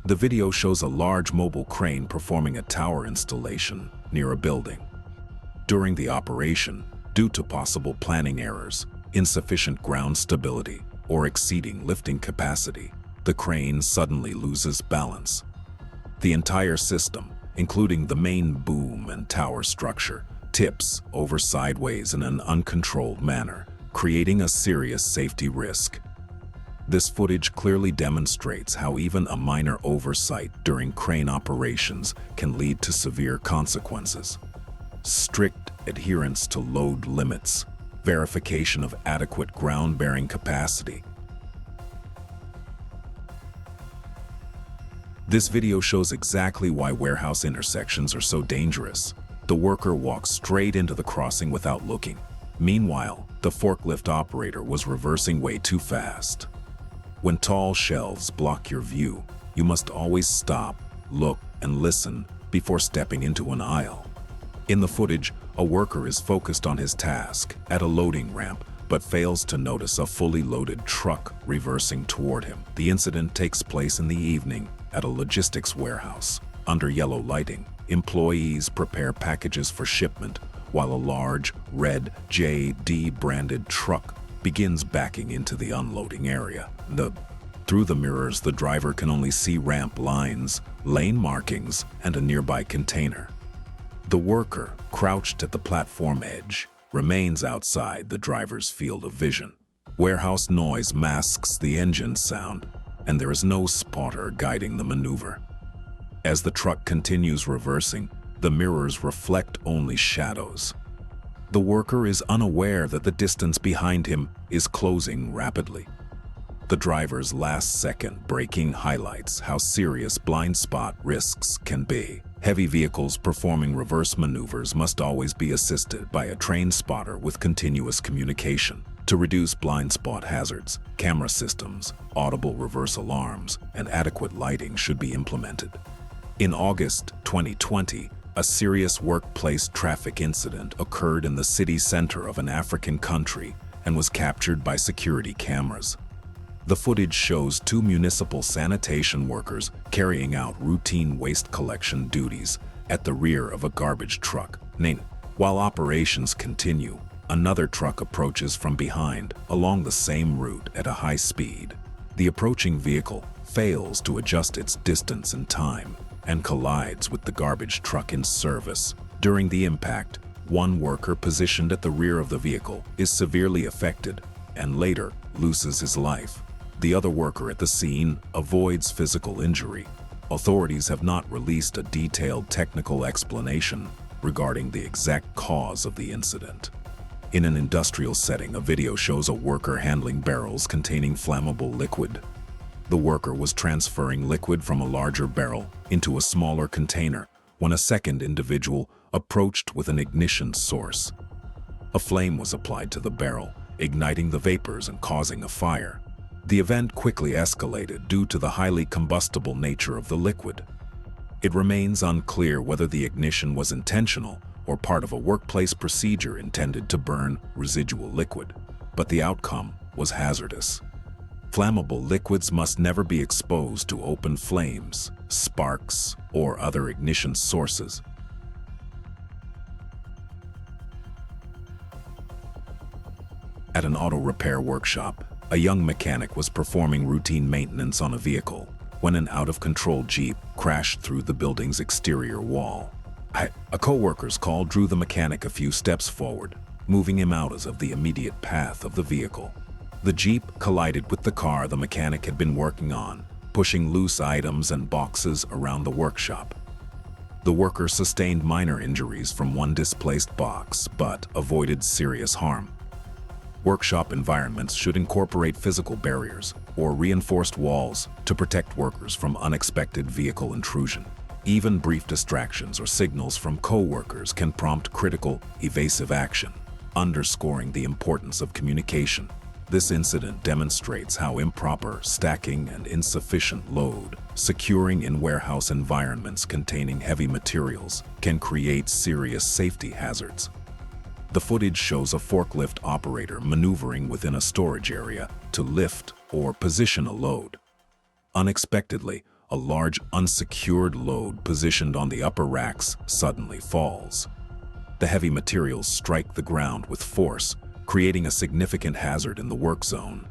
The video shows a large mobile crane performing a tower installation near a building. During the operation, due to possible planning errors, insufficient ground stability, or exceeding lifting capacity, the crane suddenly loses balance. The entire system, including the main boom and tower structure, tips over sideways in an uncontrolled manner, creating a serious safety risk. This footage clearly demonstrates how even a minor oversight during crane operations can lead to severe consequences. Strict adherence to load limits, verification of adequate ground-bearing capacity. This video shows exactly why warehouse intersections are so dangerous. The worker walks straight into the crossing without looking. Meanwhile, the forklift operator was reversing way too fast. When tall shelves block your view, you must always stop, look, and listen before stepping into an aisle. In the footage, a worker is focused on his task at a loading ramp, but fails to notice a fully loaded truck reversing toward him. The incident takes place in the evening at a logistics warehouse. Under yellow lighting, employees prepare packages for shipment, while a large, red JD branded truck begins backing into the unloading area. Through the mirrors, the driver can only see ramp lines, lane markings, and a nearby container. The worker, crouched at the platform edge, remains outside the driver's field of vision. Warehouse noise masks the engine sound, and there is no spotter guiding the maneuver. As the truck continues reversing, the mirrors reflect only shadows. The worker is unaware that the distance behind him is closing rapidly. The driver's last-second braking highlights how serious blind spot risks can be. Heavy vehicles performing reverse maneuvers must always be assisted by a trained spotter with continuous communication. To reduce blind spot hazards, camera systems, audible reverse alarms, and adequate lighting should be implemented. In August 2020, a serious workplace traffic incident occurred in the city center of an African country and was captured by security cameras. The footage shows two municipal sanitation workers carrying out routine waste collection duties at the rear of a garbage truck. While operations continue, another truck approaches from behind along the same route at a high speed. The approaching vehicle fails to adjust its distance and time and collides with the garbage truck in service. During the impact, one worker positioned at the rear of the vehicle is severely affected and later loses his life. The other worker at the scene avoids physical injury. Authorities have not released a detailed technical explanation regarding the exact cause of the incident. In an industrial setting, a video shows a worker handling barrels containing flammable liquid. The worker was transferring liquid from a larger barrel into a smaller container when a second individual approached with an ignition source. A flame was applied to the barrel, igniting the vapors and causing a fire. The event quickly escalated due to the highly combustible nature of the liquid. It remains unclear whether the ignition was intentional or part of a workplace procedure intended to burn residual liquid, but the outcome was hazardous. Flammable liquids must never be exposed to open flames, sparks, or other ignition sources. At an auto repair workshop, a young mechanic was performing routine maintenance on a vehicle when an out-of-control Jeep crashed through the building's exterior wall. A co-worker's call drew the mechanic a few steps forward, moving him out of the immediate path of the vehicle. The Jeep collided with the car the mechanic had been working on, pushing loose items and boxes around the workshop. The worker sustained minor injuries from one displaced box, but avoided serious harm. Workshop environments should incorporate physical barriers or reinforced walls to protect workers from unexpected vehicle intrusion. Even brief distractions or signals from co-workers can prompt critical, evasive action, underscoring the importance of communication. This incident demonstrates how improper stacking and insufficient load securing in warehouse environments containing heavy materials can create serious safety hazards. The footage shows a forklift operator maneuvering within a storage area to lift or position a load. Unexpectedly, a large unsecured load positioned on the upper racks suddenly falls. The heavy materials strike the ground with force, creating a significant hazard in the work zone.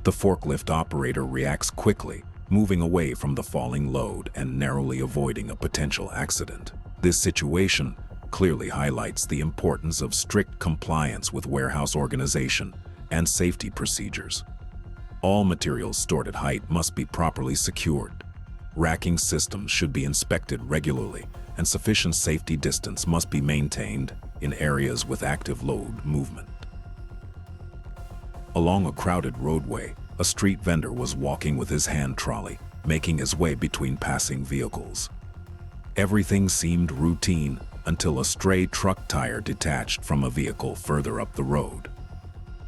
The forklift operator reacts quickly, moving away from the falling load and narrowly avoiding a potential accident. This situation clearly highlights the importance of strict compliance with warehouse organization and safety procedures. All materials stored at height must be properly secured. Racking systems should be inspected regularly, and sufficient safety distance must be maintained in areas with active load movement. Along a crowded roadway, a street vendor was walking with his hand trolley, making his way between passing vehicles. Everything seemed routine until a stray truck tire detached from a vehicle further up the road.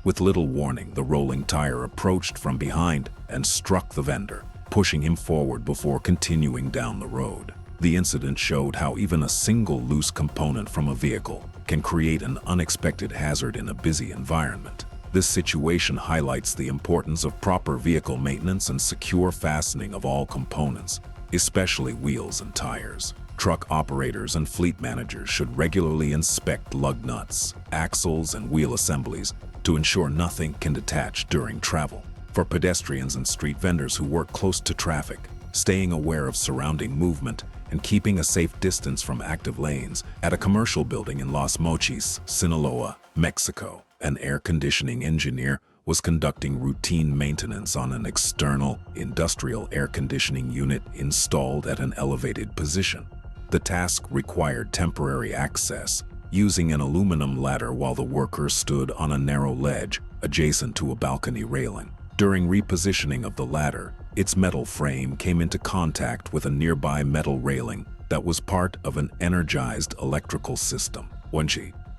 With little warning, the rolling tire approached from behind and struck the vendor, pushing him forward before continuing down the road. The incident showed how even a single loose component from a vehicle can create an unexpected hazard in a busy environment. This situation highlights the importance of proper vehicle maintenance and secure fastening of all components, especially wheels and tires. Truck operators and fleet managers should regularly inspect lug nuts, axles, and wheel assemblies to ensure nothing can detach during travel. For pedestrians and street vendors who work close to traffic, staying aware of surrounding movement and keeping a safe distance from active lanes. At a commercial building in Los Mochis, Sinaloa, Mexico, an air conditioning engineer was conducting routine maintenance on an external industrial air conditioning unit installed at an elevated position. The task required temporary access, using an aluminum ladder while the worker stood on a narrow ledge adjacent to a balcony railing. During repositioning of the ladder, its metal frame came into contact with a nearby metal railing that was part of an energized electrical system.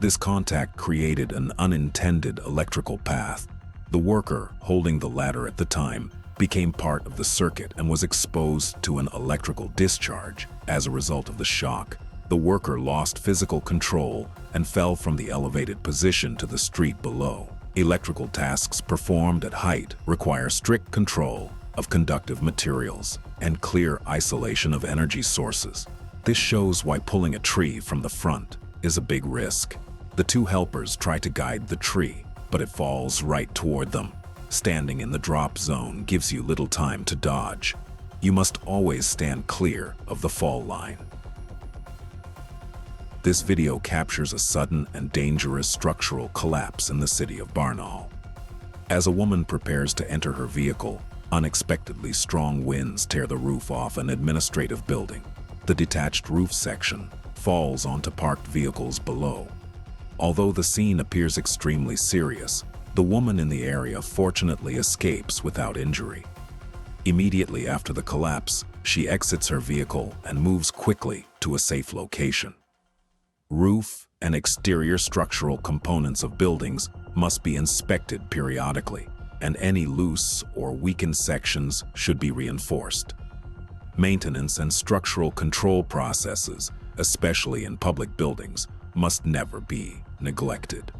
This contact created an unintended electrical path. The worker, holding the ladder at the time, became part of the circuit and was exposed to an electrical discharge. As a result of the shock, the worker lost physical control and fell from the elevated position to the street below. Electrical tasks performed at height require strict control of conductive materials and clear isolation of energy sources. This shows why pulling a tree from the front is a big risk. The two helpers try to guide the tree, but it falls right toward them. Standing in the drop zone gives you little time to dodge. You must always stand clear of the fall line. This video captures a sudden and dangerous structural collapse in the city of Barnaul. As a woman prepares to enter her vehicle, unexpectedly strong winds tear the roof off an administrative building. The detached roof section falls onto parked vehicles below. Although the scene appears extremely serious, the woman in the area fortunately escapes without injury. Immediately after the collapse, she exits her vehicle and moves quickly to a safe location. Roof and exterior structural components of buildings must be inspected periodically, and any loose or weakened sections should be reinforced. Maintenance and structural control processes, especially in public buildings, must never be neglected.